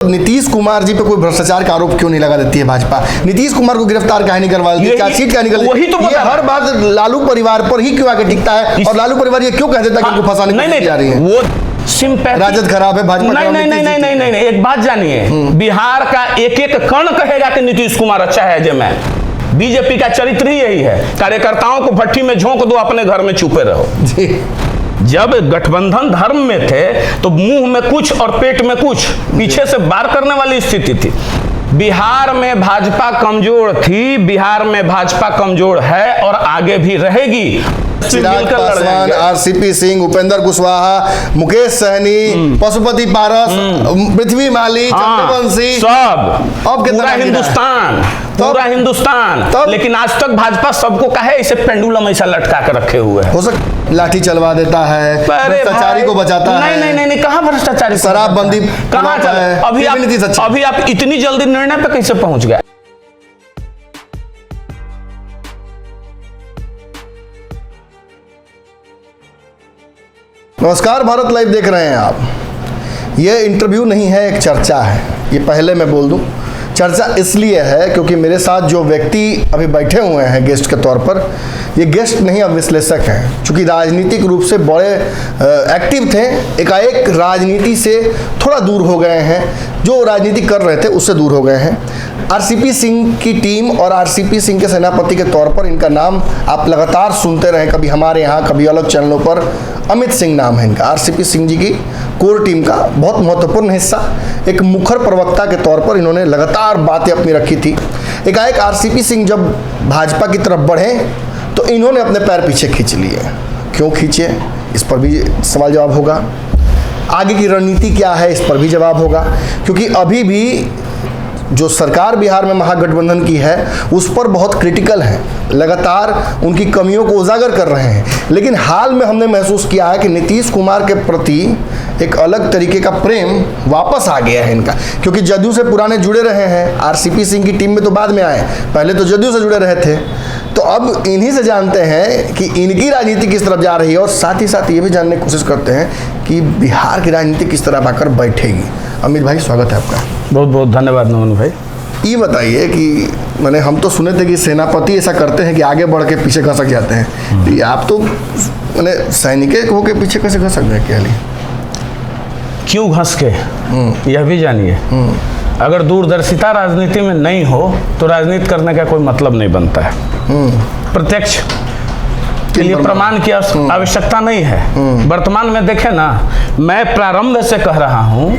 नीतीश कुमार जी पे कोई भ्रष्टाचार का आरोप क्यों नहीं लगा देती है भाजपा? नीतीश कुमार को गिरफ्तार काहे नहीं करवा देती? चार्जशीट काहे नहीं कर वही तो ये हर बात लालू परिवार पर ही क्यों आके टिकता है? और लालू परिवार ये क्यों कह देता है कि उनको फंसाने की कोशिश जा रही है? वो सिंपैथी, राजद खराब है, भाजपा नहीं, एक बात जानिए, बिहार का एक एक कण कहेगा कि नीतीश कुमार अच्छा है। जय मैं, बीजेपी का चरित्र ही यही है, कार्यकर्ताओं को भट्टी में झोंक दो, अपने घर में छुपे रहो। जब गठबंधन धर्म में थे तो मुंह में कुछ और पेट में कुछ, पीछे से बार करने वाली स्थिति थी। बिहार में भाजपा कमजोर थी, बिहार में भाजपा कमजोर है और आगे भी रहेगी। चिराग पासवान, आरसीपी सिंह, उपेंद्र कुशवाहा, मुकेश सहनी, पशुपति पारस, पृथ्वी माली, चंद्रवंशी, सब अब पूरा हिंदुस्तान, पूरा हिंदुस्तान। लेकिन आज तक भाजपा सबको कहे इसे पेंडुलम ऐसा लटका के रखे हुए है। हो सकता लाठी चलवा देता है, भ्रष्टाचारी को बचाता है। नहीं, कहाँ भ्रष्टाचारी, शराबबंदी कहाँ है? अभी आप इतनी जल्दी निर्णय पे कैसे पहुंच गए? नमस्कार, भारत लाइव देख रहे हैं आप। ये इंटरव्यू नहीं है, एक चर्चा है। ये पहले मैं बोल दूं, चर्चा इसलिए है क्योंकि मेरे साथ जो व्यक्ति अभी बैठे हुए हैं गेस्ट के तौर पर, ये गेस्ट नहीं, अब विश्लेषक हैं। चूँकि राजनीतिक रूप से बड़े एक्टिव थे, एकाएक राजनीति से थोड़ा दूर हो गए हैं, जो राजनीति कर रहे थे उससे दूर हो गए हैं। आरसीपी सिंह की टीम और आरसीपी सिंह के सेनापति के तौर पर इनका नाम आप लगातार सुनते रहे, कभी हमारे यहाँ, कभी अलग चैनलों पर। अमित सिंह नाम है इनका, आरसीपी सिंह जी की कोर टीम का बहुत महत्वपूर्ण हिस्सा। एक मुखर प्रवक्ता के तौर पर इन्होंने लगातार बातें अपनी रखी थी। एकाएक आरसीपी सिंह जब भाजपा की तरफ बढ़े तो इन्होंने अपने पैर पीछे खींच लिए। क्यों खींचे, इस पर भी सवाल जवाब होगा। आगे की रणनीति क्या है, इस पर भी जवाब होगा। क्योंकि अभी भी जो सरकार बिहार में महागठबंधन की है उस पर बहुत क्रिटिकल है, लगातार उनकी कमियों को उजागर कर रहे हैं। लेकिन हाल में हमने महसूस किया है कि नीतीश कुमार के प्रति एक अलग तरीके का प्रेम वापस आ गया है इनका। क्योंकि जदयू से पुराने जुड़े रहे हैं, आरसीपी सिंह की टीम में तो बाद में आए, पहले तो जदयू से जुड़े रहे थे। तो अब इन्हीं से जानते हैं कि इनकी राजनीति किस तरफ जा रही है, और साथ ही साथ ये भी जानने की कोशिश करते हैं कि बिहार की राजनीति किस तरह आकर बैठेगी। अमित भाई, स्वागत है आपका। बहुत बहुत धन्यवाद नमन भाई। ये बताइए कि मैंने हम तो सुने थे कि सेनापति ऐसा करते हैं कि आगे बढ़ के पीछे खसक जाते हैं, तो आप तो मैंने सैनिक होके पीछे कैसे खसक गए? क्या क्यों घस के, यह भी जानिए। अगर दूरदर्शिता राजनीति में नहीं हो तो राजनीति करने का कोई मतलब नहीं बनता है। प्रत्यक्ष के लिए प्रमाण की आवश्यकता नहीं है। वर्तमान में देखें ना, मैं प्रारंभ से कह रहा हूं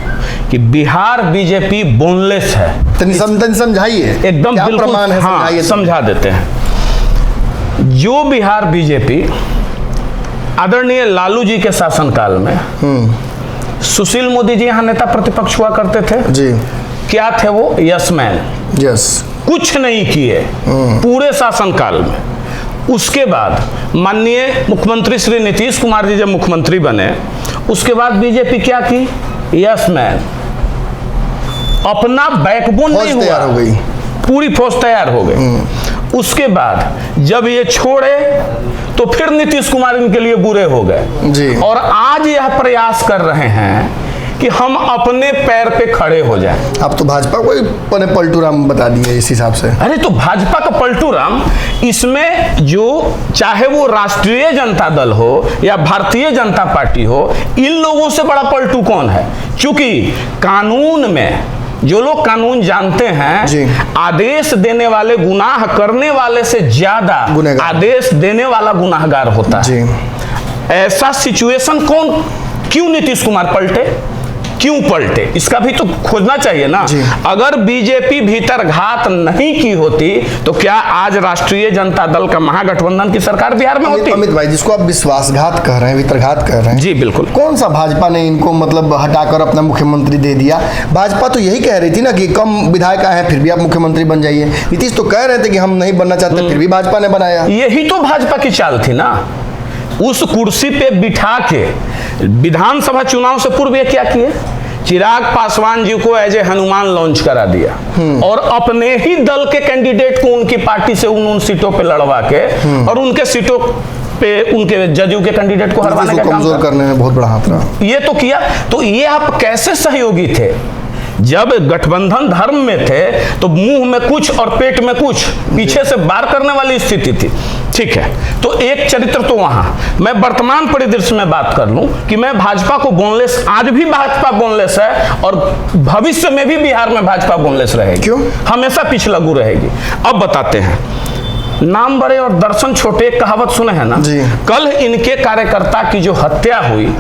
कि बिहार बीजेपी बोनलेस है। समझाइए एकदम, बिल्कुल प्रमाण है। हाँ, समझा देते हैं। जो बिहार बीजेपी आदरणीय लालू जी के शासनकाल में, सुशील मोदी जी यहाँ नेता प्रतिपक्ष हुआ करते थे जी। क्या थे वो? Yes man. यस। कुछ नहीं किए पूरे शासनकाल में। उसके बाद माननीय मुख्यमंत्री श्री नीतीश कुमार जी जब मुख्यमंत्री बने, उसके बाद बीजेपी क्या की? Yes man. अपना बैकबोन नहीं हुआ, हो गई, पूरी फौज तैयार हो गई। उसके बाद जब ये छोड़े तो फिर नीतीश कुमार इनके लिए बुरे हो गए जी। और आज यह प्रयास कर रहे हैं कि हम अपने पैर पे खड़े हो जाएं। अब तो भाजपा को पलटू राम बता दिए इस हिसाब से। अरे तो भाजपा का पलटू राम, इसमें जो चाहे वो राष्ट्रीय जनता दल हो या भारतीय जनता पार्टी हो, इन लोगों से बड़ा पलटू कौन है? क्योंकि कानून में जो लोग कानून जानते हैं, आदेश देने वाले गुनाह करने वाले से ज्यादा आदेश देने वाला गुनाहगार होता है। ऐसा सिचुएशन क्यों नीतीश कुमार पलटे, क्यों पलटे, इसका भी तो खोजना चाहिए ना। अगर बीजेपी भीतर घात नहीं की होती तो क्या आज राष्ट्रीय जनता दल का महागठबंधन की सरकार बिहार में होती? अमित भाई, जिसको आप विश्वासघात कह रहे हैं, भीतरघात कह रहे हैं, जी बिल्कुल। कौन सा भाजपा ने इनको मतलब हटाकर अपना मुख्यमंत्री दे दिया? भाजपा तो यही कह रही थी ना कि कम विधायक है फिर भी आप मुख्यमंत्री बन जाइए। नीतीश तो कह रहे थे कि हम नहीं बनना चाहते, फिर भी भाजपा ने बनाया। यही तो भाजपा की चाल थी ना। उस कुर्सी पे बिठा के विधानसभा चुनाव से पूर्व ये क्या किए? चिराग पासवान जी को एज ए हनुमान लॉन्च करा दिया और अपने ही दल के कैंडिडेट को उनकी पार्टी से उन सीटों पे लड़वा के और उनके सीटों पे उनके जदयू के कैंडिडेट को हरवाने का काम कमजोर करने में बहुत बड़ा हाथ रहा। ये तो किया। तो ये आप कैसे सहयोगी थे जब गठबंधन धर्म में थे तो मुंह में कुछ और पेट में कुछ, पीछे से बार करने वाली स्थिति थी। ठीक है, तो एक चरित्र तो वहां। मैं वर्तमान परिदृश्य में बात कर लूं कि मैं भाजपा को बोनलेस, आज भी भाजपा बोनलेस है और भविष्य में भी बिहार में भाजपा बोनलेस रहेगी। क्यों? हमेशा पिछलग्गू रहेगी। अब बताते हैं, नाम बड़े और दर्शन छोटे, कहावत सुने हैं ना जी। कल इनके कार्यकर्ता की जो हत्या हुई,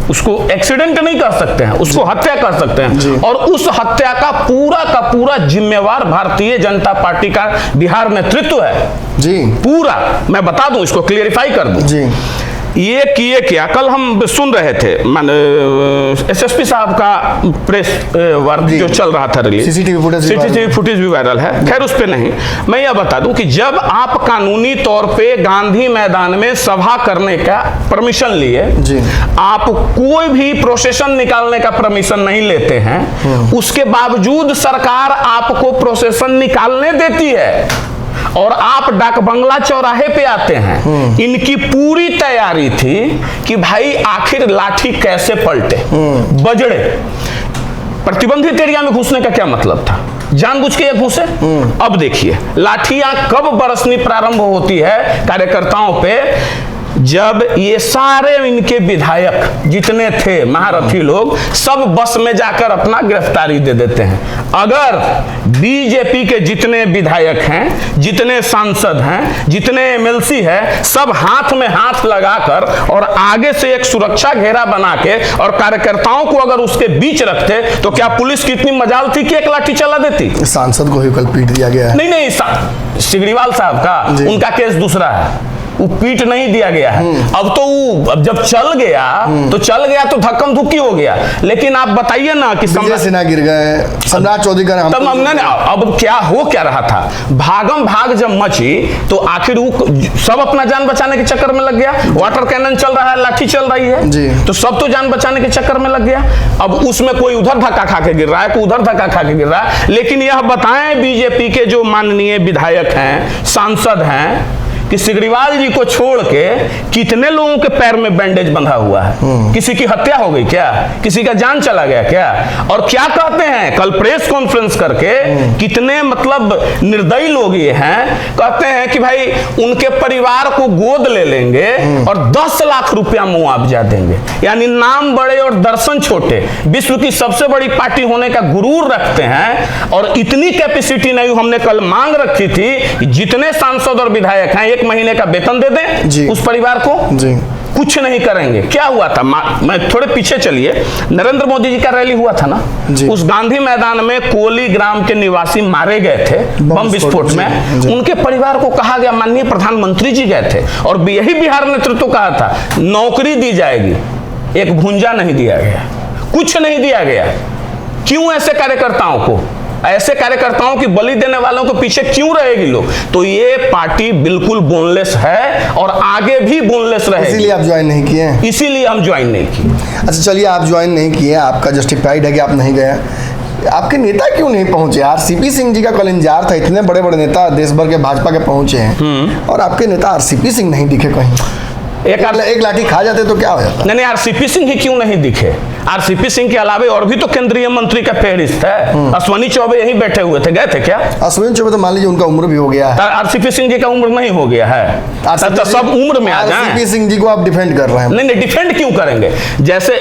उसको एक्सीडेंट नहीं कर सकते हैं, उसको हत्या कर सकते हैं। और उस हत्या का पूरा जिम्मेवार भारतीय जनता पार्टी का बिहार नेतृत्व है जी। पूरा। मैं बता दूं, इसको क्लियरिफाई कर दूं जी। ये किए क्या, कल हम सुन रहे थे एसएसपी साहब का प्रेस वर्क जो चल रहा था रिलीज, सीसीटीवी फुटेज भी वायरल है, खैर उस पे नहीं। मैं यह बता दूं कि जब आप कानूनी तौर पे गांधी मैदान में सभा करने का परमिशन लिए, आप कोई भी प्रोसेशन निकालने का परमिशन नहीं लेते हैं, उसके बावजूद सरकार आपको प्रोसेशन निकालने देती है और आप डाक बंगला चौराहे पे आते हैं। इनकी पूरी तैयारी थी कि भाई आखिर लाठी कैसे पलटे, बजड़े। प्रतिबंधित एरिया में घुसने का क्या मतलब था, जानबूझ के ये घुसे। अब देखिए लाठियां कब बरसनी प्रारंभ होती है कार्यकर्ताओं पे, जब ये सारे इनके विधायक जितने थे महारथी लोग सब बस में जाकर अपना गिरफ्तारी दे देते हैं। अगर बीजेपी के जितने विधायक हैं, जितने सांसद हैं, जितने एमएलसी हैं, सब हाथ में हाथ लगाकर और आगे से एक सुरक्षा घेरा बना के और कार्यकर्ताओं को अगर उसके बीच रखते तो क्या पुलिस की इतनी मजाल थी कि एक लाठी चला देती? सांसद को ही कल पीट दिया गया है। नहीं, सिगरीवाल साहब का, उनका केस दूसरा है, वो पीट नहीं दिया गया है। अब जब चल गया तो धक्कम धुक्की हो गया। लेकिन आप बताइए ना कि संजय सिन्हा गिर गए, सम्राट चौधरी का तब अब क्या रहा था, भागम भाग जब मची तो आखिर वो सब अपना जान बचाने के चक्कर में लग गया। वाटर कैनन चल रहा है, लाठी चल रही है जी। तो सब तो जान बचाने के चक्कर में लग गया। अब उसमें कोई उधर धक्का खा के गिर रहा है, कोई उधर धक्का खा के गिर रहा है। लेकिन यह बताएं बीजेपी के जो माननीय विधायक हैं, सांसद हैं, कि सिगरीवाल जी को छोड़ के कितने लोगों के पैर में बैंडेज बंधा हुआ है? किसी की हत्या हो गई क्या? किसी का जान चला गया क्या? और क्या कहते हैं कल प्रेस कॉन्फ्रेंस करके, कितने मतलब निर्दयी लोग ये हैं, कहते हैं कि भाई उनके परिवार को गोद ले लेंगे और 10 लाख रुपया मुआवजा देंगे। यानी नाम बड़े और दर्शन छोटे, विश्व की सबसे बड़ी पार्टी होने का गुरूर रखते हैं और इतनी कैपेसिटी नहीं। हमने कल मांग रखी थी कि जितने सांसद और विधायक हैं 1 महीने का वेतन दे दें उस परिवार को जी। कुछ नहीं करेंगे। क्या हुआ था, मैं थोड़े पीछे चलिए, नरेंद्र मोदी जी का रैली हुआ था ना, उस गांधी मैदान में कोली ग्राम के निवासी मारे गए थे बम विस्फोट में। उनके परिवार को कहा गया, माननीय प्रधानमंत्री जी गए थे और यही बिहार नेतृत्व कहा था नौकरी दी जाएगी, एक भुंजा नहीं दिया गया, कुछ नहीं दिया गया। क्यों? ऐसे कार्यकर्ताओं की बलि देने वालों के पीछे क्यों रहेगी लोग? तो ये पार्टी बिल्कुल बोनलेस है और आगे भी बोनलेस रहेगी। इसीलिए आप ज्वाइन नहीं किए? इसीलिए हम ज्वाइन नहीं किए। अच्छा चलिए, आप ज्वाइन नहीं किए, आपका जस्टिफाइड है कि आप नहीं गए। आपके नेता क्यों नहीं पहुंचे? आरसीपी सिंह जी का कल इंतजार था, इतने बड़े बड़े नेता देश भर के भाजपा के पहुंचे हैं और आपके नेता आरसीपी सिंह नहीं दिखे कहीं। एक लाठी खा जाते तो क्या हो जाता? नहीं, आरसीपी सिंह ही क्यों नहीं दिखे? आरसीपी सिंह के अलावे और भी तो केंद्रीय मंत्री का फेहरिस्त है। अश्विनी चौबे यहीं बैठे हुए थे, गए थे क्या? अश्विनी चौबे तो मान लीजिए उनका उम्र भी हो गया है। आरसीपी सिंह जी का उम्र नहीं हो गया है, तो सब उम्र में आ जाएं। आरसीपी सिंह जी को आप डिफेंड कर रहे हैं? नहीं, डिफेंड क्यों करेंगे? जैसे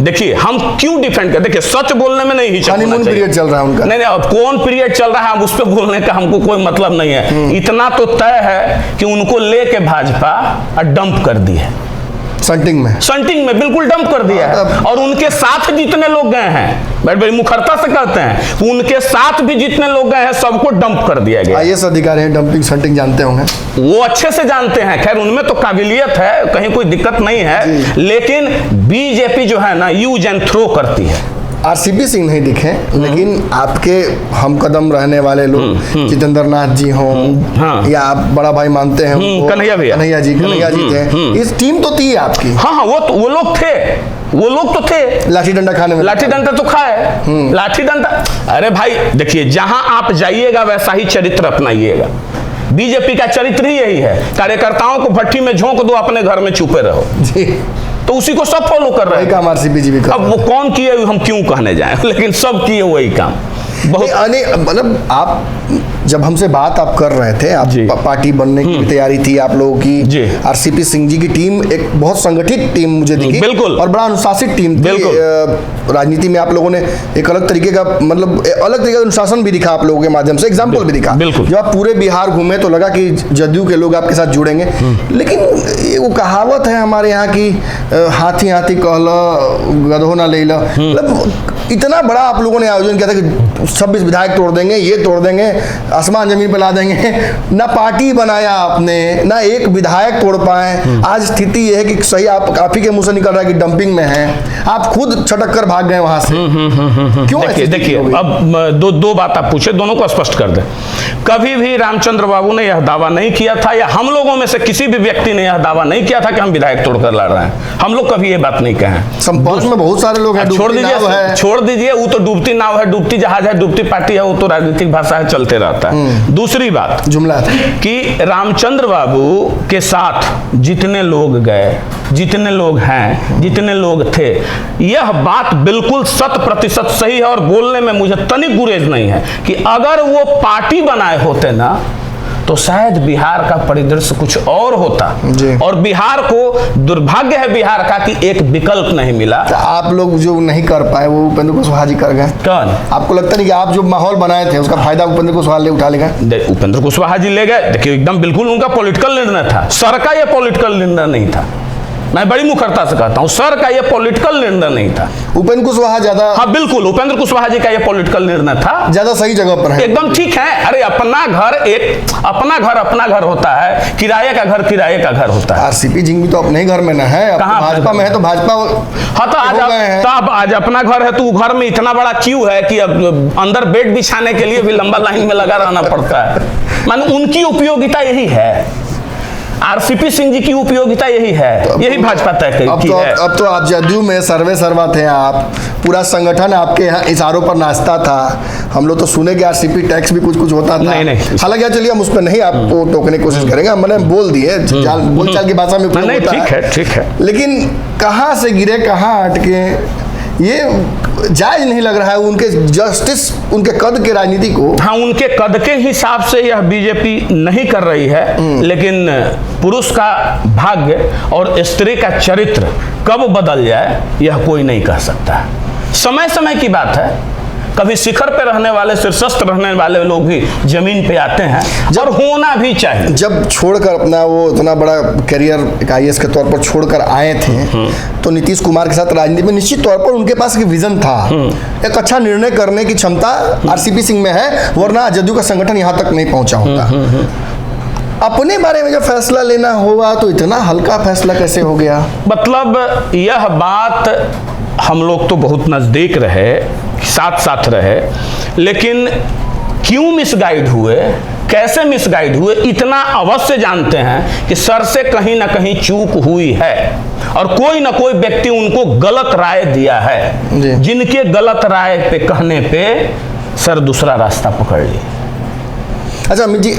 देखिए, हम क्यों डिफेंड करते? देखिए, सच बोलने में नहीं हिचकना चाहिए। हनीमून पीरियड चल रहा है उनका। नहीं, अब कौन पीरियड चल रहा है उस पर बोलने का हमको कोई मतलब नहीं है। इतना तो तय है कि उनको लेके भाजपा डंप कर दी है, संटिंग में बिल्कुल डंप कर दिया है। और उनके साथ जितने लोग गए हैं, बड़ी मुखरता से कहते हैं, उनके साथ भी जितने लोग गए हैं सबको डंप कर दिया गया। आईएएस अधिकारी हैं, डंपिंग संटिंग जानते होंगे, वो अच्छे से जानते हैं। खैर उनमें तो काबिलियत है, कहीं कोई दिक्कत नहीं है। लेकिन बीजेपी जो है ना, यूज एंड थ्रो करती है। आरसीपी सिंह नहीं दिखे, लेकिन आपके हम कदम रहने वाले लोग जितेंद्र नाथ जी हों या आप बड़ा भाई मानते हैं कन्हैया जी थे, इस टीम तो थी आपकी। हाँ, वो लोग तो थे। लाठी डंडा खाने में, लाठी डंडा तो खाए, लाठी डंडा। अरे भाई देखिए, जहां आप जाइएगा वैसा ही चरित्र अपनाइएगा। बीजेपी का चरित्र ही यही है, कार्यकर्ताओं को भट्टी में झोंक दो, अपने घर में छुपे रहो जी। तो उसी को सब फॉलो कर रहे वही हैं। काम आरसीपी जी भी कर अब वो कौन किए हम क्यों कहने जाएं, लेकिन सब किए वही काम। बहुत मतलब आप जब हमसे बात आप कर रहे थे, आप जी। पार्टी बनने की तैयारी थी आप लोगों जी। की, आरसीपी सिंह जी की टीम एक बहुत संगठित टीम मुझे दिखी, बिल्कुल। और बड़ा अनुशासित टीम थी। बिल्कुल। राजनीति में आप लोगों ने एक अलग तरीके का, मतलब अलग तरीके का अनुशासन भी दिखा आप लोगों के माध्यम से, एग्जाम्पल भी दिखा। बिल्कुल। जब आप पूरे बिहार घूमे तो लगा कि जदयू के लोग आपके साथ जुड़ेंगे, लेकिन ये वो कहावत है हमारे यहाँ की, हाथी हाथी कहला गधो ना ले ला, मतलब इतना बड़ा आप लोगों ने आयोजन किया था कि 26 विधायक तोड़ देंगे, ये तोड़ देंगे, आसमान जमीन पे ला देंगे। ना पार्टी बनाया आपने, ना एक विधायक तोड़ पाए। आज स्थिति ये है कि सही आप ही के मुंह से निकल रहा है कि डंपिंग में है, आप खुद छटक कर भाग गए वहां से। क्यों? देखिए अब दो बात आप पूछे, दोनों को स्पष्ट कर दे। कभी भी रामचंद्र बाबू ने यह दावा नहीं किया था, या हम लोगों में से किसी भी व्यक्ति ने यह दावा नहीं किया था कि हम विधायक तोड़कर लड़ रहे हैं। हम लोग कभी ये बात नहीं कहे। संपर्क में बहुत सारे लोग हैं, छोड़ दीजिए, वो तो डूबती नाव है, डूबती जहाज है, डूबती पार्टी है, वो तो राजनीतिक भाषा है, चलते रहता है। दूसरी बात जुमला कि रामचंद्र बाबू के साथ जितने लोग गए, जितने लोग हैं, जितने लोग थे, यह बात बिल्कुल 100% सही है, और बोलने में मुझे तनिक गुरेज नहीं है कि अगर वो पार्टी बनाए होते ना तो शायद बिहार का परिदृश्य कुछ और होता। और बिहार को दुर्भाग्य है बिहार का कि एक विकल्प नहीं मिला। तो आप लोग जो नहीं कर पाए वो उपेंद्र कुशवाहा जी कर गए। कौन? आपको लगता नहीं कि आप जो माहौल बनाए थे उसका फायदा उपेंद्र कुशवाहा ले उठा लेगा? उपेंद्र कुशवाहा जी ले गए, देखिए एकदम बिल्कुल उनका पॉलिटिकल निर्णय था, सर का यह पॉलिटिकल निर्णय नहीं था। मैं बड़ी मुखरता से कहता हूं, सर का यह पॉलिटिकल निर्णय नहीं था। उपेंद्र कुशवाहा ज्यादा, हाँ बिल्कुल, उपेंद्र कुशवाहा जी का यह पॉलिटिकल निर्णय था, ज्यादा सही जगह पर है, एकदम ठीक है। अरे अपना घर अपना घर होता है, किराए का घर किराए का घर होता है। आरसीपी जी भी तो अपने ही घर में ना है, कहाँ भाजपा में है तो भाजपा। हाँ तो आज अपना घर है तो घर में इतना बड़ा क्यों है कि अब अंदर बेड बिछाने के लिए भी लंबा लाइन में लगा रहना पड़ता है। मानो उनकी उपयोगिता यही है, आरसीपी सिंह जी की उपयोगिता यही है, यही भाजपा तय की है। अब तो आप जदयू में सर्वे सर्वा थे, आप पूरा संगठन आपके यहाँ इशारों पर नाचता था। हम लोग तो सुने कि आरसीपी टैक्स भी कुछ कुछ होता था। नहीं। हालांकि चलिए हम उस पर नहीं आपको टोकने की कोशिश करेंगे, मैंने बोल दिए, बोलचाल की भाषा में उपयोग होता है। ठीक है। लेकिन कहाँ से गिरे कहाँ अटके, ये जायज नहीं लग रहा है उनके जस्टिस, उनके कद के राजनीति को। हाँ, उनके कद के हिसाब से यह बीजेपी नहीं कर रही है, लेकिन पुरुष का भाग्य और स्त्री का चरित्र कब बदल जाए यह कोई नहीं कह सकता। समय समय की बात है, कभी शिखर पे रहने वाले, शीर्षस्थ रहने वाले लोग भी जमीन पे आते हैं, और होना भी चाहिए। जब छोड़कर अपना वो इतना बड़ा करियर एक आईएएस के तौर पर छोड़कर आए थे, तो नीतीश कुमार के साथ राजनीति में निश्चित तौर पर उनके पास एक विजन था, एक अच्छा निर्णय करने की क्षमता आरसीपी सिंह में है, वरना जदयू का संगठन यहाँ तक नहीं पहुंचा होता। अपने बारे में जब फैसला लेना होगा तो इतना हल्का फैसला कैसे हो गया? मतलब यह बात हम लोग तो बहुत नजदीक रहे, साथ रहे, लेकिन क्यों मिसगाइड हुए, कैसे मिसगाइड हुए, इतना अवश्य जानते हैं कि सर से कहीं ना कहीं चूक हुई है, और कोई ना कोई व्यक्ति उनको गलत राय दिया है, जिनके गलत राय पे कहने पे सर दूसरा रास्ता पकड़ लिए। अच्छा अमित जी,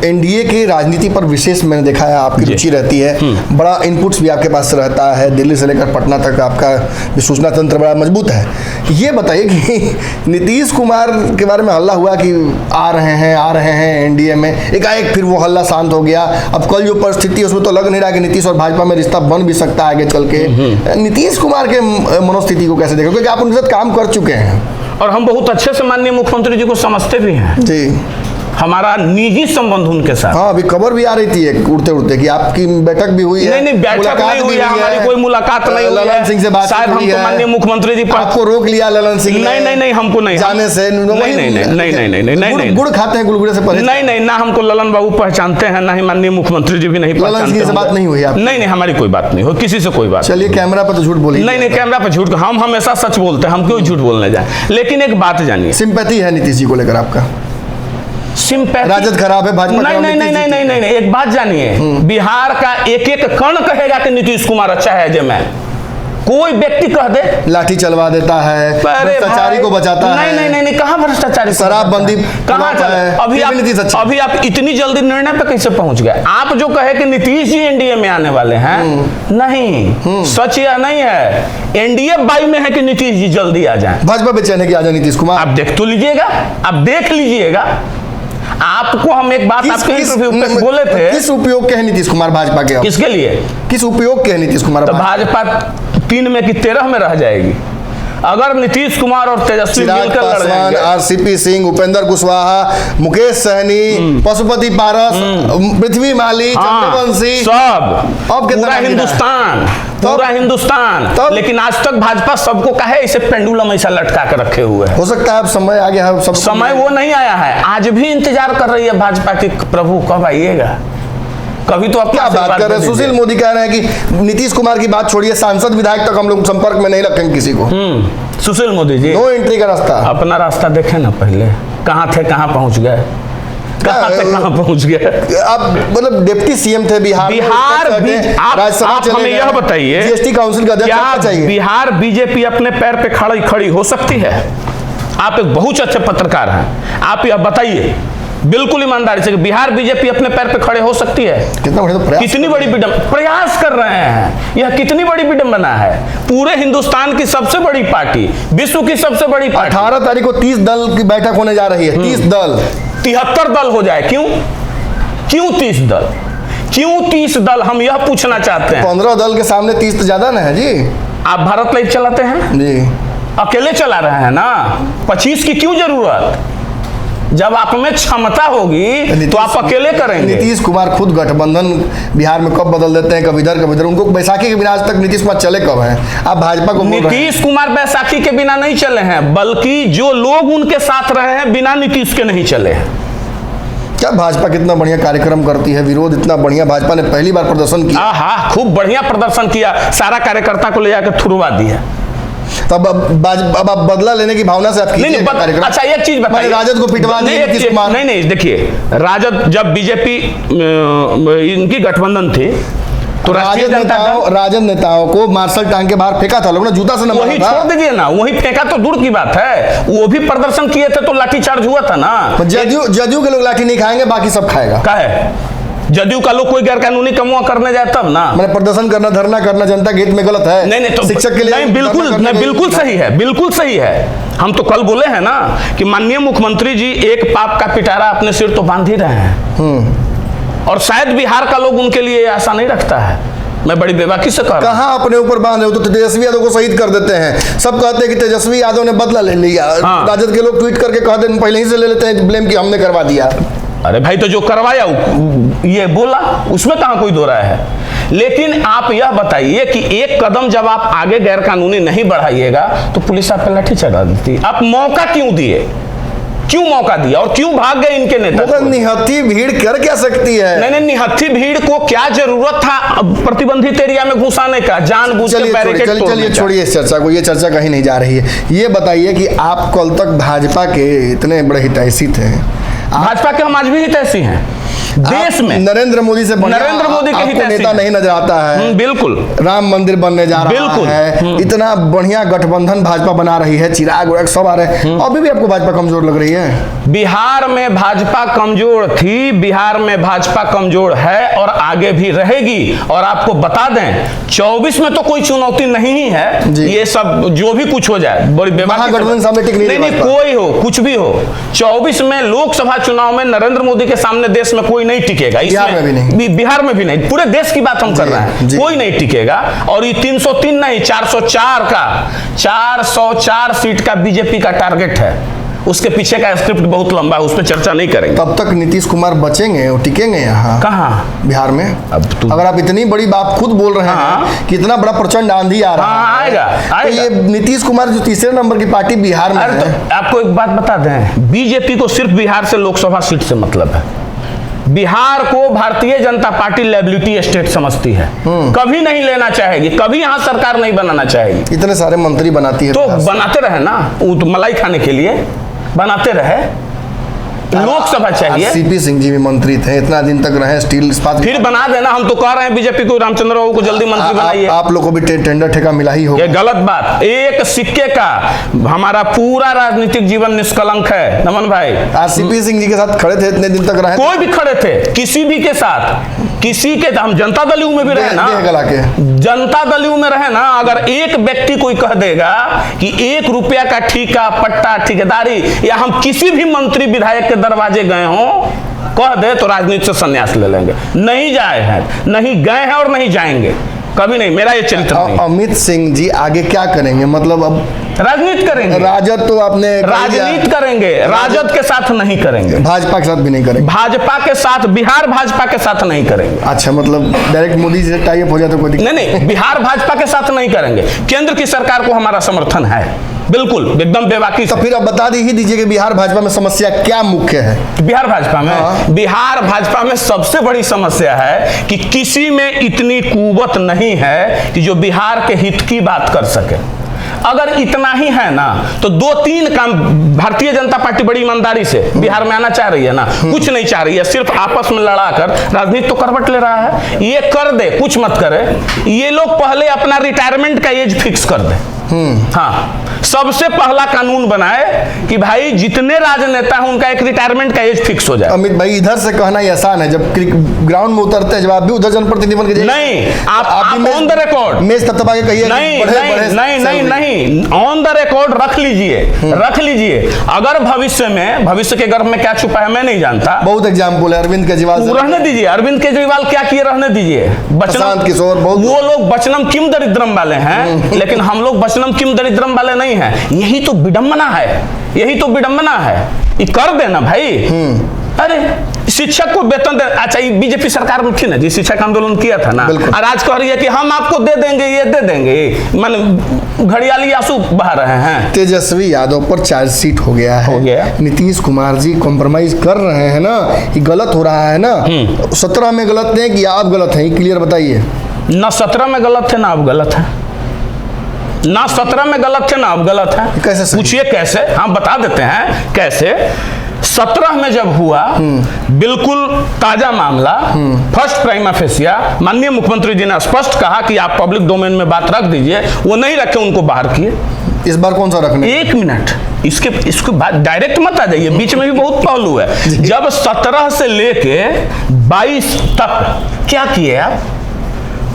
एनडीए की राजनीति पर विशेष मैंने देखा है आपकी रुचि रहती है, बड़ा इनपुट्स भी आपके पास रहता है, दिल्ली से लेकर पटना तक आपका सूचना तंत्र बड़ा मजबूत है। ये बताइए कि नीतीश कुमार के बारे में हल्ला हुआ कि आ रहे हैं एनडीए में, एकाएक फिर वो हल्ला शांत हो गया। अब कल जो परिस्थिति है उसमें तो लग नहीं रहा कि नीतीश और भाजपा में रिश्ता बन भी सकता है आगे चल के। नीतीश कुमार के मनोस्थिति को कैसे देखो, क्योंकि आप उनके साथ काम कर चुके हैं और हम बहुत अच्छे से माननीय मुख्यमंत्री जी को समझते भी हैं जी, हमारा निजी संबंध उनके साथ। हाँ, अभी खबर भी आ रही थी उड़ते उड़ते कि आपकी बैठक भी हुई है। नहीं बैठक नहीं हुई है, हमारी कोई मुलाकात नहीं हुई है। ललन सिंह से बात शायद हमको माननीय मुख्यमंत्री जी आपको रोक लिया ललन सिंह ने? नहीं, हमको नहीं जाने से। नहीं, गुड़ खाते हैं, गुलगुले से परहेज? नहीं, ना हमको ललन बाबू पहचानते हैं, ना ही माननीय मुख्यमंत्री जी भी नहीं पहचानते। ललन सिंह से बात नहीं हुई? नहीं, हमारी कोई बात नहीं हुई, किसी से कोई बात। चलिए, कैमरा पर तो झूठ बोलिए। नहीं, कैमरा पर झूठ, हम हमेशा सच बोलते हैं, हम क्यों झूठ बोलने जाए। लेकिन एक बात जानिए, सिंपैथी है नीतीश जी को लेकर आपका? सिंपैथी, राजद खराब है, भाजपा नहीं, एक बात जानिए, बिहार का एक कण कहेगा कि नीतीश कुमार अच्छा है। जय मैं कोई व्यक्ति कह दे लाठी चलवा देता है, भ्रष्टाचारी को बचाता है। नहीं नहीं नहीं, कहाँ भ्रष्टाचारी, शराबबंदी कहाँ चले? अभी आप इतनी जल्दी निर्णय पे कैसे पहुंच गए? आप जो कहे कि नीतीश जी एनडीए में आने वाले हैं, नहीं, सच यह नहीं है। एनडीए 22 में है कि नीतीश जी जल्दी आ जाए। भाजपा बेचैन है कि आ जाए नीतीश कुमार। आप देख तो लीजिएगा, आप देख लीजिएगा। आपको हम एक बात आपके इंटरव्यू में बोले थे, किस उपयोग के हैं नीतीश कुमार भाजपा के? किसके लिए, किस उपयोग के हैं नीतीश कुमार? तो भाजपा 3 में कि 13 में रह जाएगी अगर नीतीश कुमार और तेजस्वी मिलकर लड़ जाएंगे। आरसीपी सिंह, उपेंद्र कुशवाहा, मुकेश सहनी, पशुपति पारस, पृथ्वी माली, चंद्रवंशी, सब अब पूरा हिंदुस्तान, पूरा हिंदुस्तान। लेकिन आज तक भाजपा सबको कहे इसे पेंडुलम ऐसा लटका कर रखे हुए है। हो सकता है अब समय आ गया है, सब समय वो नहीं आया है। आज भी इंतजार कर रही है भाजपा की, प्रभु कब आइएगा। कभी तो क्या बात कर रहे हैं? सुशील मोदी कह रहे हैं कि नीतीश कुमार की बात छोड़िए, सांसद विधायक तक हम लोग संपर्क में नहीं रखेंगे किसी को। सुशील मोदी जी नो एंट्री का रास्ता, अपना रास्ता देखे ना, पहले कहाँ थे कहाँ पहुंच गए, कहाँ से कहाँ पहुंच गए। अब मतलब डिप्टी सीएम थे बिहार, आप हमें यह बताइए, जीएसटी काउंसिल का अध्यक्ष चाहिए। बिहार बीजेपी अपने पैर पे खड़ी हो सकती है? आप एक बहुत अच्छे पत्रकार हैं, आप यह बताइए बिल्कुल ईमानदारी से कि बिहार बीजेपी अपने पैर पे खड़े हो सकती है? कितना बड़ा प्रयास, कितनी बड़ी प्रयास कर रहे हैं। यह कितनी बड़ी विडंबना है। पूरे हिंदुस्तान की सबसे बड़ी पार्टी, विश्व की सबसे बड़ी पार्टी, 18 तारीख को 30 दल की बैठक होने जा रही है। 30 दल, 73 दल हो जाए। क्यों 30 दल? क्यों 30 दल? हम यह पूछना चाहते हैं। 15 दल के सामने 30 तो ज्यादा ना है जी। आप भारत लाइव चलाते हैं जी, अकेले चला रहे हैं ना, 25 की क्यों जरूरत? जब आप में क्षमता होगी तो आप अकेले करेंगे। नीतीश कुमार खुद गठबंधन बिहार में कब बदल देते हैं, कब इधर कब इधर। उनको बैसाखी के बिना आज तक नीतीश कुमार चले कब हैं? आप भाजपा को नीतीश कुमार बैसाखी के बिना नहीं चले हैं, बल्कि जो लोग उनके साथ रहे हैं बिना नीतीश के नहीं चले हैं। क्या भाजपा कितना बढ़िया कार्यक्रम करती है, विरोध इतना बढ़िया। भाजपा ने पहली बार प्रदर्शन किया, हाँ, खूब बढ़िया प्रदर्शन किया, सारा कार्यकर्ता को ले जाकर थुरवा दिया। तब अब आप बदला लेने की भावना से आप नहीं, अच्छा एक चीज बताइए, राजद को पिटवा दिया नीतीश कुमार। नहीं, देखिए राजद जब बीजेपी इनकी गठबंधन थी तो राजद नेताओं को मार्शल टांग के बाहर फेंका था लोग, जूता से वही छोड़ दीजिए ना, वही फेंका तो दूर की बात है, वो भी प्रदर्शन किए थे तो लाठीचार्ज हुआ था ना। जदयू के लोग लाठी नहीं खाएंगे, बाकी सब खाएगा। क्या है? जदयू का लोग कोई गैर कानूनी कमुआ करने जाए तब ना। मैंने प्रदर्शन करना, धरना करना जनता के हित में गलत है? नहीं तो शिक्षक के लिए नहीं, बिल्कुल सही है, बिल्कुल सही है। हम तो कल बोले हैं ना कि माननीय मुख्यमंत्री जी एक पाप का पिटारा अपने सिर तो बांध ही रहे हैं, और शायद बिहार का लोग उनके लिए ऐसा नहीं रखता है। मैं बड़ी बेबाकी से कह रहा हूं। कहां अपने ऊपर बांधे हो? तो तेजस्वी यादव को शहीद कर देते हैं। सब कहते हैं कि तेजस्वी यादव ने बदला ले लिया। हाँ। राजद के लोग ट्वीट करके कहते हैं पहले ही से ले लेते हैं ब्लेम कि हमने करवा दिया। अरे भाई, तो जो करवाया ये बोला, उसमें कहां कोई दो राय है। लेकिन आप यह बताइए कि एक कदम जब आप आगे गैर कानूनी नहीं बढ़ाइएगा तो पुलिस आप पे लाठी चढ़ा देती। आप मौका क्यों दिए? क्यों मौका दिया और क्यों भाग गए इनके नेता? निहत्थी भीड़ कर क्या सकती है? नहीं, निहत्थी भीड़ को क्या जरूरत था प्रतिबंधित एरिया में घुसाने का, जानबूझ के बैरिकेड तोड़ने का? चलिए छोड़िए इस चर्चा को, ये चर्चा कहीं नहीं जा रही है। ये बताइए कि आप कल तक भाजपा के इतने बड़े हितैषी थे, भाजपा के हम आज भी हितैषी हैं देश में। नरेंद्र मोदी से नरेंद्र मोदी के हितैषी नेता नहीं नजर आता है। बिल्कुल। राम मंदिर बनने जा रहा है, इतना बढ़िया गठबंधन भाजपा बना रही है, चिराग उराग सब आ रहे हैं, अभी भी आपको भाजपा कमजोर लग रही है? बिहार में भाजपा कमजोर थी, बिहार में भाजपा कमजोर है और आगे भी रहेगी। और आपको बता दें 24 में तो कोई चुनौती नहीं ही है। ये सब जो भी कुछ हो जाए, बड़ी महागठबंधन सामने टिक नहीं, कोई हो, कुछ भी हो, 24 में लोकसभा चुनाव में नरेंद्र मोदी के सामने देश में कोई नहीं टिकेगा। बिहार में भी नहीं, बिहार में भी नहीं, पूरे देश की बात हम कर रहे हैं, कोई नहीं टिकेगा। और ये 303 नहीं, 404 सीट का बीजेपी का टारगेट है। उसके पीछे का स्क्रिप्ट बहुत लंबा है, उस पर चर्चा नहीं करेंगे। तब तक नीतीश कुमार बचेंगे और टिकेंगे यहाँ? कहाँ? बिहार में। अब अगर आप इतनी बड़ी बात खुद बोल रहे हैं कि इतना बड़ा प्रचंड आंधी आ रहा है, आएगा। तो ये नीतीश कुमार जो तीसरे नंबर की पार्टी बिहार में है। तो आपको एक बात बता दें, बीजेपी को सिर्फ बिहार से लोकसभा सीट से मतलब है। बिहार को Bharatiya Janata party liability state समझती है, कभी नहीं लेना चाहेगी, कभी यहाँ सरकार नहीं बनाना चाहेगी। इतने सारे मंत्री बनाती है तो बनाते रहे ना, वो तो मलाई खाने के लिए बनाते रहे। लोकसभा चाहिए। सीपी सिंह जी भी मंत्री थे, इतना दिन तक रहे, स्टील इस्पात। फिर बना देना, हम तो कह रहे हैं बीजेपी को, रामचंद्र बाबू को जल्दी मंत्री बनाइए। आप लोग को भी टेंडर ठेका मिला ही होगा। ये गलत बात, एक सिक्के का हमारा पूरा राजनीतिक जीवन निष्कलंक है नमन भाई। सीपी सिंह जी के साथ खड़े थे, इतने दिन तक रहे, कोई भी खड़े थे, किसी भी के साथ, किसी के, हम जनता दल यू में भी रहे ना, जनता दल यू में रहे ना, अगर एक व्यक्ति कोई कह देगा कि 1 रुपया का ठेका, पट्टा, ठेकेदारी, या हम किसी भी मंत्री विधायक के दरवाजे गए हों, कह दे तो राजनीति से संन्यास ले लेंगे। नहीं जाए हैं, नहीं गए हैं और नहीं जाएंगे, कभी नहीं, मेरा ये चरित्र नहीं। अमित सिंह जी आगे क्या करेंगे, मतलब अब राजनीति करेंगे। राजद तो आपने राजनीति करेंगे, राजद के साथ नहीं करेंगे, भाजपा के साथ भी नहीं करेंगे, भाजपा के साथ, बिहार भाजपा के साथ नहीं करेंगे। अच्छा, मतलब डायरेक्ट मोदी से टाई अप हो जाए तो कोई दिक्कत नहीं, बिहार भाजपा के साथ नहीं करेंगे। केंद्र की सरकार को हमारा समर्थन है, बिल्कुल एकदम बेबाकी। तो फिर अब बता ही दीजिए कि बिहार भाजपा में समस्या क्या मुख्य है। बिहार भाजपा में, हाँ। बिहार भाजपा में सबसे बड़ी समस्या है कि किसी में इतनी कुव्वत नहीं है कि जो बिहार के हित की बात कर सके। अगर इतना ही है ना, तो 2-3 काम भारतीय जनता पार्टी बड़ी ईमानदारी से बिहार में आना चाह रही है ना, कुछ नहीं चाह रही है, सिर्फ आपस में लड़ाकर राजनीति तो करवट ले रहा है। ये कर दे, कुछ मत करे, ये लोग पहले अपना रिटायरमेंट का एज फिक्स कर दे। हाँ, सबसे पहला कानून बनाए कि भाई जितने राजनेता हैं उनका एक रिटायरमेंट का एज फिक्स हो जाए। अमित भाई, इधर से कहना ही आसान है, जब ग्राउंड में उतरते हैं, जब आप भी उधर जनप्रतिनिधि बन के जाइए। नहीं, आप ऑन द रिकॉर्ड मेज तब के कहिए नहीं, ऑन द रिकॉर्ड रख लीजिए। अगर भविष्य के गर्भ में क्या छुपा है मैं नहीं जानता। बहुत एग्जाम्पल है, अरविंद केजरीवाल रहने दीजिए, अरविंद केजरीवाल क्या किए रहने दीजिए। प्रशांत किशोर, वो लोग बचनम किम दरिद्रम वाले हैं, लेकिन हम लोग बचनम किम दरिद्रम वाले नहीं हैं। यही तो विडंबना है, ये कर देना भाई। अरे शिक्षक को वेतन दे, अच्छा ये बीजेपी सरकार में थी ना जी, शिक्षक आंदोलन किया था ना, और आज कह रही है कि हम आपको दे देंगे, ये दे देंगे, माने घड़ियाली आंसू बहा रहे हैं। तेजस्वी यादव पर चार्जशीट हो गया है, नीतीश कुमार जी कॉम्प्रोमाइज कर रहे हैं ना, ये गलत हो रहा है ना। 17 में गलत है कि आप गलत हैं, क्लियर बताइए। ना 17 में गलत थे ना आप गलत हैं, ना 17 में गलत थे ना आप गलत हैं। कैसे पूछिए कैसे, हम बता देते हैं कैसे। 17 में जब हुआ, बिल्कुल ताजा मामला, फर्स्ट प्राइमा फेसिया, माननीय मुख्यमंत्री जी ने स्पष्ट कहा कि आप पब्लिक डोमेन में बात रख दीजिए, वो नहीं रखे, उनको बाहर किए। इस बार कौन सा रखने? 1 मिनट, इसके बाद डायरेक्ट मत आ जाइए, बीच में भी बहुत पहलू है। जब 17 से लेके 22 तक क्या किए आप?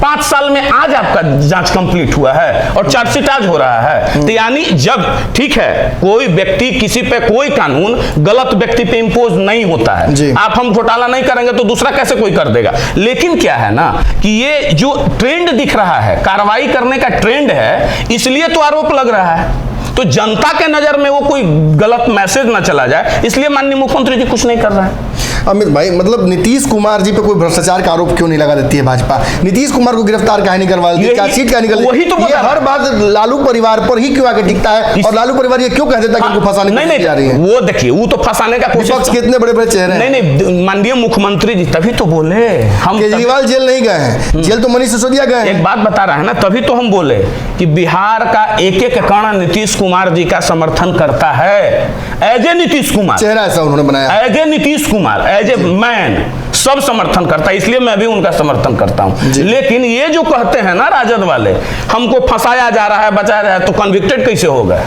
5 साल में आज आपका जांच कंप्लीट हुआ है और चार्जशीट आज हो रहा है। तो यानी जब ठीक है, कोई व्यक्ति किसी पे कोई कानून गलत व्यक्ति पे इंपोज नहीं होता है। आप हम घोटाला नहीं करेंगे तो दूसरा कैसे कोई कर देगा। लेकिन क्या है ना कि ये जो ट्रेंड दिख रहा है, कार्रवाई करने का ट्रेंड है, इसलिए तो आरोप लग रहा है। तो जनता के नजर में वो कोई गलत मैसेज ना चला जाए, इसलिए माननीय मुख्यमंत्री जी कुछ नहीं कर रहा है। अमित भाई, मतलब नीतीश कुमार जी पे कोई भ्रष्टाचार का आरोप क्यों नहीं लगा देती है भाजपा? नीतीश कुमार को गिरफ्तार काहे नहीं करवा देती, चार्जशीट काहे नहीं कर वही तो ये हर बात लालू परिवार पर ही क्यों आके टिकता है, और लालू परिवार ये क्यों कह देता है कि उनको फंसाने की कोशिश जा रही है? वो देखिए, वो तो फंसाने का कोशिश, विपक्ष कितने बड़े बड़े चेहरे हैं। नहीं, माननीय मुख्यमंत्री जी तभी तो बोले हम, केजरीवाल जेल नहीं गए हैं, जेल तो मनीष सिसोदिया गए हैं। एक बात बता रहा है ना, तभी तो हम बोले कि बिहार का एक कण नीतीश कुमार जी का समर्थन करता है। एज ए नीतीश कुमार, चेहरा ऐसा उन्होंने बनाया, as a Nitish Kumar, as a man सब समर्थन करता है, इसलिए मैं भी उनका समर्थन करता हूं। लेकिन ये जो कहते हैं ना राजद वाले, हमको फंसाया जा रहा है, बचाया जा रहा है, तो कन्विक्टेड कैसे हो गए?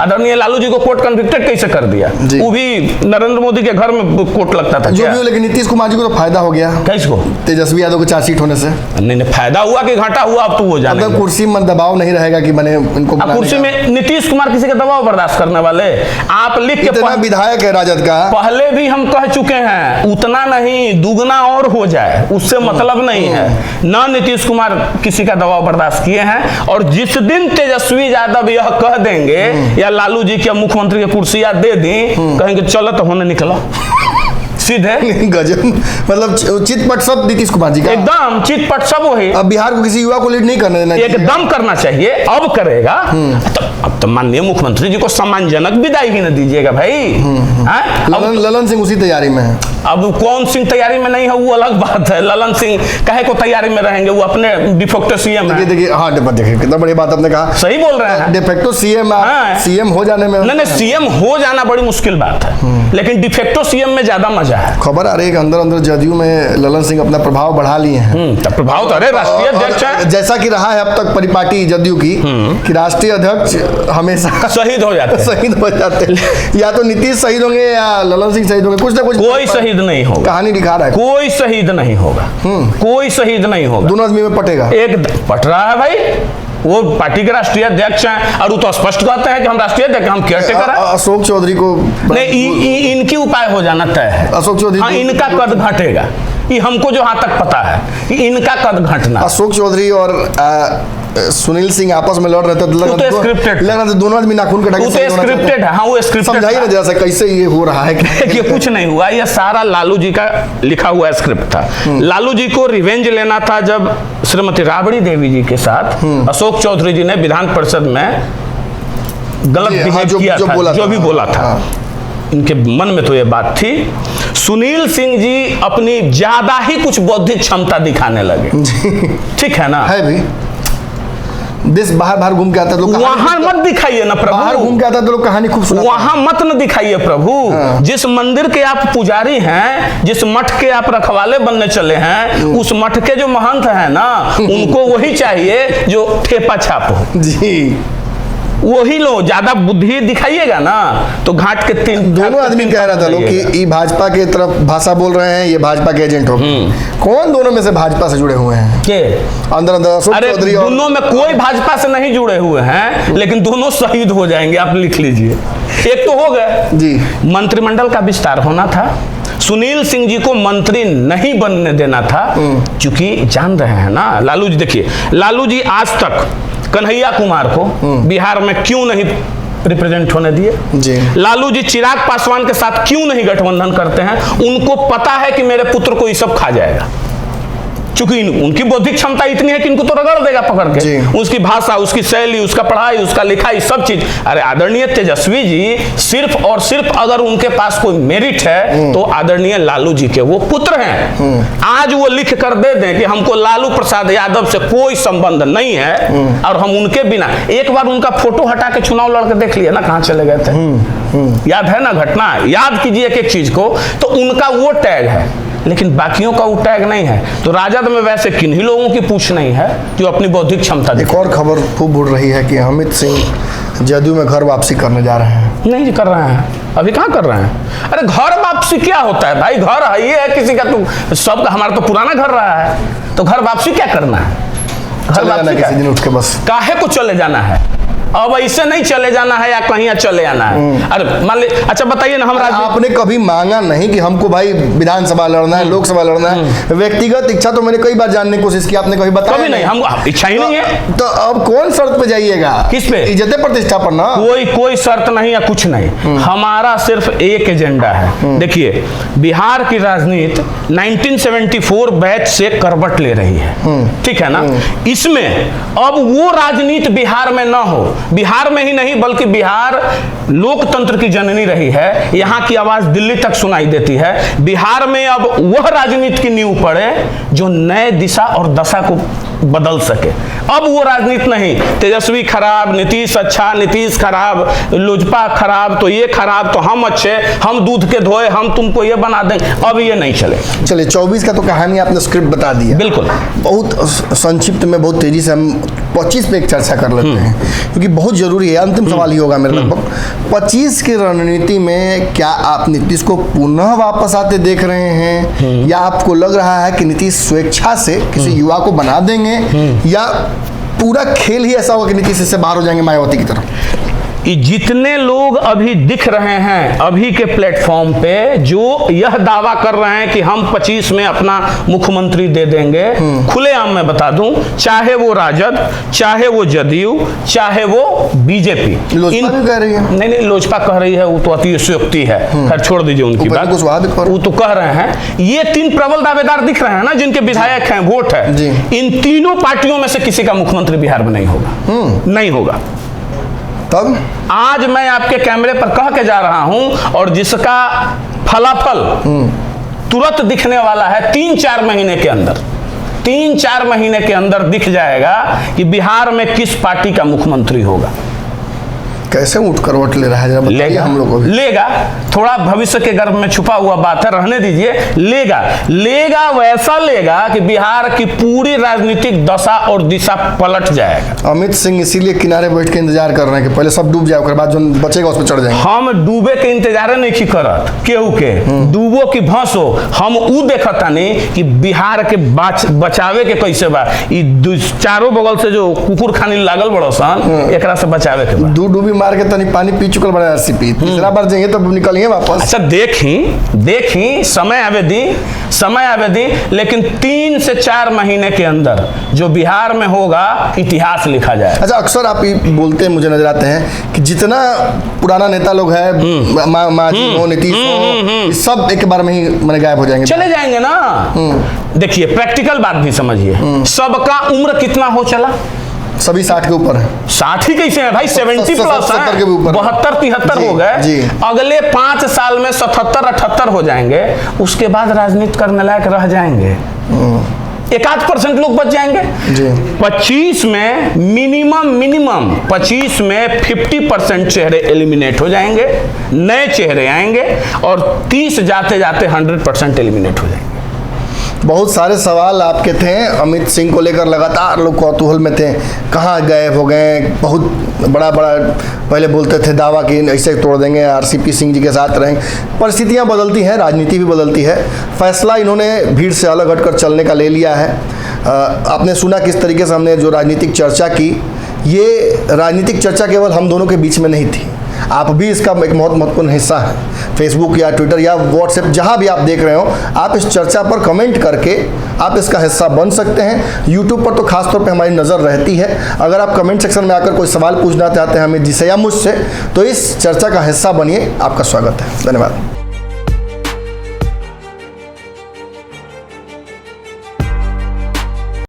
आदरणीय लालू जी को कोर्ट कन्विक्टेड कैसे कर दिया? वो भी नरेंद्र मोदी के घर में कोर्ट लगता था जो भी हो, लेकिन नीतीश कुमार जी को तो फायदा हो गया। कैसे को? तेजस्वी यादव को चार्जशीट होने से नहीं, फायदा हुआ कि घाटा हुआ अब तो वो जाने। मतलब कुर्सी में दबाव नहीं रहेगा कि मैंने इनको कुर्सी में नीतीश कुमार किसी का दबाव बर्दाश्त करने वाले? आप लिख के, इतना विधायक है राजद का, पहले भी हम कह चुके हैं, उतना नहीं दुगना और हो जाए, उससे मतलब नहीं है। ना नीतीश कुमार किसी का दबाव बर्दाश्त किए हैं, और जिस दिन तेजस्वी यादव यह कह देंगे या लालू जी के मुख्यमंत्री की कुर्सियां दे दी, कहेंगे चलो तो होने निकलो, सीधे गजब, मतलब चितपट सब नीतीश कुमार जी का एकदम चितपट सब वही। अब बिहार को किसी युवा को लीड नहीं करने देना चाहिए। एकदम करना चाहिए, अब करेगा। तो अब तो माननीय मुख्यमंत्री जी को सम्मानजनक विदाई भी न दीजिएगा भाई। हैं? ललन सिंह उसी तैयारी में है। अब कौन सिंह तैयारी में नहीं है वो अलग बात है। ललन सिंह काहे को तैयारी में रहेंगे, वो अपने डिफेक्टो सीएम है। देखिए हाँ, देखिए कितना बड़ी बात आपने कहा, सही बोल रहे हैं। डिफेक्टो सीएम, सीएम हो जाने में नहीं, सीएम हो जाना बड़ी मुश्किल बात है, लेकिन डिफेक्टो सीएम में ज्यादा मजा है। खबर आ रही है कि अंदर अंदर जदयू में ललन सिंह अपना प्रभाव बढ़ा लिए हैं। तब प्रभाव तो अरे राष्ट्रीय अध्यक्ष है। जैसा कि रहा है अब तक परिपाटी जदयू की कि राष्ट्रीय अध्यक्ष हमेशा शहीद हो जाते हैं। शहीद हो जाते हैं। या तो नीतीश शहीद होंगे या ललन सिंह शहीद होंगे, कुछ ना कुछ कोई शहीद नहीं होगा, कहानी दिखा रहा है। कोई शहीद नहीं होगा, कोई शहीद नहीं होगा। दोनों आदमी में पटेगा, एक पट रहा है भाई। वो पार्टी के राष्ट्रीय अध्यक्ष हैं और वो तो स्पष्ट कहते हैं कि हम राष्ट्रीय अध्यक्ष, हम केयरटेकर हैं। अशोक चौधरी को नहीं, इनकी उपाय हो जाना तय है। अशोक चौधरी, हाँ, इनका कद घटेगा, ये हमको जो यहाँ तक पता है कि इनका कद घटना। अशोक चौधरी और सुनील सिंह आपस में लड़ रहे थे, लग रहा था दोनों आदमी नाखून कटा के स्क्रिप्टेड है। हाँ, वो स्क्रिप्टेड। समझाइए ना जरा सा कैसे ये हो रहा है। ये कुछ नहीं हुआ, ये सारा लालू जी का लिखा हुआ स्क्रिप्ट था। लालू जी को रिवेंज लेना था जब श्रीमती राबड़ी देवी जी के साथ अशोक चौधरी जी ने विधान परिषद में गलत बिहेव किया था, जो भी बोला था। इनके मन में तो ये बात थी। सुनील सिंह जी अपनी ज्यादा ही कुछ बौद्धिक क्षमता दिखाने लगे। ठीक है ना, है भी देश बाहर घूम के आता है, वहां मत दिखाइए ना प्रभु। बाहर घूम के आता है तो लोग कहानी खूब सुनाते हैं। वहां मत न दिखाइए प्रभु। जिस मंदिर के आप पुजारी हैं, जिस मठ के आप रखवाले बनने चले हैं, उस मठ के जो महंत हैं ना, उनको वही चाहिए जो ठेपा छाप हो जी। वही लो, ज्यादा बुद्धि दिखाइएगा ना तो घाट के तीन दोनों आदमी कह रहा था लोग कि ये भाजपा के तरफ भाषा बोल रहे हैं, ये भाजपा के एजेंट हो। कौन दोनों में से भाजपा से जुड़े हुए हैं के अंदर अंदर? अशोक चौधरी। दोनों में कोई भाजपा से नहीं जुड़े हुए हैं, लेकिन दोनों शहीद हो जाएंगे। आप लिख लीजिए। एक तो हो गए जी, मंत्रिमंडल का विस्तार होना था। सुनील सिंह जी को मंत्री नहीं बनने देना था, क्योंकि जान रहे हैं ना लालू जी। देखिए, लालू जी आज तक कन्हैया कुमार को बिहार में क्यों नहीं रिप्रेजेंट होने दिए जी? लालू जी चिराग पासवान के साथ क्यों नहीं गठबंधन करते हैं? उनको पता है कि मेरे पुत्र को ये सब खा जाएगा, क्योंकि उनकी बौद्धिक क्षमता इतनी है कि इनको तो रगड़ देगा पकड़ के। उसकी भाषा, उसकी शैली, उसका पढ़ाई, उसका लिखाई, सब चीज। अरे आदरणीय तेजस्वी जी सिर्फ और सिर्फ अगर उनके पास कोई मेरिट है तो आदरणीय लालू जी के वो पुत्र हैं। आज वो लिख कर दे दें कि हमको लालू प्रसाद यादव से कोई संबंध नहीं है और हम उनके बिना, एक बार उनका फोटो हटा के चुनाव लड़के देख लिया ना, कहां चले गए थे। याद है ना घटना? याद कीजिए एक चीज को। तो उनका वो टैग है, लेकिन बाकियों का वो टैग नहीं है। तो राजद में वैसे किन्हीं लोगों की पूछ नहीं है जो अपनी बौद्धिक क्षमता। एक और खबर खूब उड़ रही है कि अमित सिंह जदयू में घर वापसी करने जा रहे हैं। नहीं कर रहे हैं, अभी कहाँ कर रहे हैं? अरे घर वापसी क्या होता है भाई? घर है ये है किसी का, तो सबका, हमारा तो पुराना घर रहा है, तो घर वापसी क्या करना है? घर वापसी किसी दिन उठ के बस काहे को चले जाना है? अब ऐसे नहीं चले जाना है या कहीं चले आना है। अरे मान ले, अच्छा बताइए ना, हम आपने कभी मांगा नहीं कि हमको भाई विधानसभा लड़ना है, लोकसभा लड़ना है? व्यक्तिगत इच्छा तो मैंने कई बार जानने की कोशिश की, आपने कभी बताया कभी नहीं, हम इच्छा ही नहीं है। तो अब कौन शर्त पे जाइएगा? किस पे? इज्जत प्रतिष्ठा पर ना। कोई शर्त नहीं या कुछ नहीं। हमारा सिर्फ एक एजेंडा है। देखिए, बिहार की राजनीति 1974 बैच से करवट ले रही है, ठीक है ना? इसमें अब वो राजनीति बिहार में ना हो। बिहार में ही नहीं बल्कि बिहार लोकतंत्र की जननी रही है, यहाँ की आवाज दिल्ली तक सुनाई देती है। बिहार में अब वह राजनीति की नींव पड़े जो नए दिशा और दशा को बदल सके। अब वो राजनीति नहीं, तेजस्वी खराब, नीतीश अच्छा, नीतीश खराब, लोजपा खराब, तो ये खराब, तो हम अच्छे, हम दूध के धोए, हम तुमको ये बना देंगे। अब ये नहीं चले। चलिए, 24 का तो कहानी आपने स्क्रिप्ट बता दिया। बिल्कुल, बहुत संक्षिप्त में, बहुत तेजी से हम 25 पे एक चर्चा कर लेते हैं, क्योंकि बहुत जरूरी है। अंतिम सवाल ही होगा मेरा लगभग। 25 की रणनीति में क्या आप नीतीश को पुनः वापस आते देख रहे हैं, या आपको लग रहा है कि नीतीश स्वेच्छा से किसी युवा को बना देंगे, या पूरा खेल ही ऐसा होगा कि नीतीश इससे बाहर हो जाएंगे मायावती की तरफ? कि जितने लोग अभी दिख रहे हैं अभी के प्लेटफॉर्म पे जो यह दावा कर रहे हैं कि हम 25 में अपना मुख्यमंत्री दे देंगे, खुलेआम मैं बता दूं, चाहे वो राजद, चाहे वो जदयू, चाहे वो बीजेपी, लोजपा भी कह रही है। नहीं लोजपा कह रही है, वो तो अतिशयोक्ति है, खैर छोड़ दीजिए उनकी बात, वो तो कह रहे हैं। ये 3 प्रबल दावेदार दिख रहे हैं ना, जिनके विधायक हैं, वोट है, इन तीनों पार्टियों में से किसी का मुख्यमंत्री बिहार में नहीं होगा, नहीं होगा। तब आज मैं आपके कैमरे पर कह के जा रहा हूं, और जिसका फलाफल तुरंत दिखने वाला है 3-4 महीने के अंदर, 3-4 महीने के अंदर दिख जाएगा कि बिहार में किस पार्टी का मुख्यमंत्री होगा। कैसे ऊँट करवट ले रहा है, जरा बताइए हम लोग को भी। लेगा, थोड़ा भविष्य के गर्भ में छुपा हुआ बात है, रहने दीजिए। लेगा वैसा लेगा कि बिहार की पूरी राजनीतिक दशा और दिशा पलट जाएगा। अमित सिंह इसीलिए किनारे बैठ के इंतजार कर रहे हैं कि पहले सब डूब जाए, उसके बाद जो बचेगा उस पर चढ़ जाएंगे। हम डूबे के इंतजार नहीं की करत, केहू के डूबो की भसो, हम ऊ देखता नहीं कि बिहार के बचावे के कैसे बा। चारों बगल से जो कुकुर खानी लागल बड़ो सन, एकरा से बचावे के बा। डूबी मार के तनी पानी पी चुकल बड़ा आरसीपी, तीसरा बार जाएंगे तो निकलिए वापस। अच्छा देखी समय आवे दी, लेकिन 3 से 4 महीने के अंदर जो बिहार में होगा इतिहास लिखा जाए। अच्छा, अक्सर आप बोलते हैं, मुझे नजर आते हैं कि जितना पुराना नेता लोग है, मांझी हो, नीतीश हो, सब एक बार में ही मैंने गायब हो जाएंगे, चले जाएंगे ना। देखिए प्रैक्टिकल बात भी समझिए, सबका उम्र कितना हो चला, सभी 60 के ऊपर है। 60 ही कैसे है भाई, 70 प्लस है, 72-73 हो गए। अगले 5 साल में 77-78 हो जाएंगे, उसके बाद राजनीति करने लायक रह जाएंगे, 1-8% लोग बच जाएंगे। 25 में मिनिमम 25 में 50% चेहरे एलिमिनेट हो जाएंगे, नए चेहरे आएंगे, और 30 जाते जाते 100% एलिमिनेट हो जाएंगे। बहुत सारे सवाल आपके थे अमित सिंह को लेकर, लगातार लोग कौतूहल में थे, कहाँ गायब हो गए। बहुत बड़ा पहले बोलते थे दावा कि ऐसे तोड़ देंगे, आरसीपी सिंह जी के साथ रहेंगे। परिस्थितियाँ बदलती हैं, राजनीति भी बदलती है। फैसला इन्होंने भीड़ से अलग हटकर चलने का ले लिया है। आपने सुना किस तरीके से हमने जो राजनीतिक चर्चा की, ये राजनीतिक चर्चा केवल हम दोनों के बीच में नहीं थी, आप भी इसका एक बहुत महत्वपूर्ण हिस्सा है। फेसबुक या ट्विटर या व्हाट्सएप, जहां भी आप देख रहे हो, आप इस चर्चा पर कमेंट करके आप इसका हिस्सा बन सकते हैं। यूट्यूब पर तो खासतौर पे हमारी नज़र रहती है। अगर आप कमेंट सेक्शन में आकर कोई सवाल पूछना चाहते हैं हमें जिसे या मुझसे, तो इस चर्चा का हिस्सा बनिए। आपका स्वागत है। धन्यवाद।